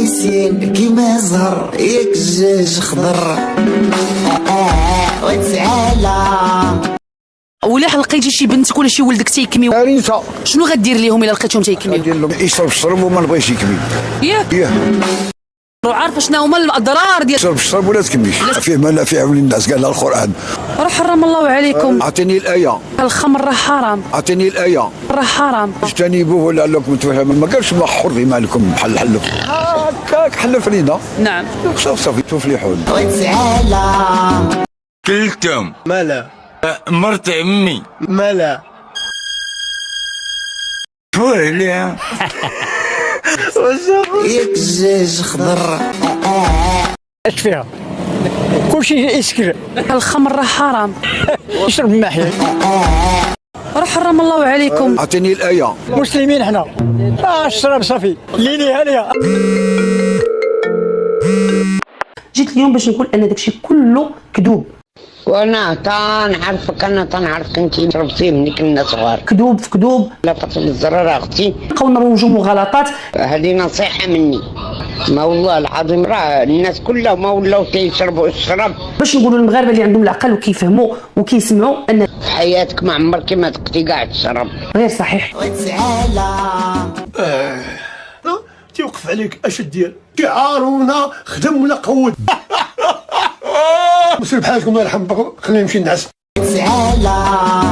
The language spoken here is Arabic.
نسيان كيما زهر ياك الدجاج خضر وتعالى. ولا لقيتي شي بنتك ولا شي ولدك تيكميو كارثه. شنو غدير ليهم الا لقيتهم تيكميو؟ ندير لهم يشرب الشرب وما نبغيش يكمي. ياك عارفه شنو هما الاضرار ديال شرب الشرب ولا تكميش، فيه ما لا فيه عون الناس، قال القران. راه حرم الله عليكم. اعطيني الايه. الخمر راه حرام. اعطيني الايه. راه حرام. اجتنبوه لعلكم تفلحون. ما قالش ما حرم عليكم بحال حلف هكاك حلف لينا. نعم صافي تفلحون. وتعالى. كلتم مالا مرت عمي مالا فولي ياك الدجاج خضر اش فيها؟ كلشي يسكر. الخمر راه حرام. يشرب الماحيه. راه حرم الله عليكم. اعطيني الايه. مسلمين حنا. الشراب صافي ليلي هانيه. جيت اليوم باش نقول ان داكشي كله كذوب. وانا تنعرفك، انا تنعرفك انت تربتي مني كنا صغار. كذوب في كذوب. لا فاطمه الزراره اختي، نبقاو نروجوا مغالطات. هذه نصيحه مني، ما والله العظيم راه الناس كلها ما ولاو كيشربوا الشراب. باش نقولوا للمغاربه اللي عندهم العقل وكيفهموا وكيسمعوا ان في حياتك ما عمرك ما تقتي كاع تشرب. غير صحيح. وتعالى. تيوقف عليك اش دير؟ شعارونا خدم ولا قود. مسلم بحالكم الله يرحم باكم، خلينا نمشي نعس. وتعالى.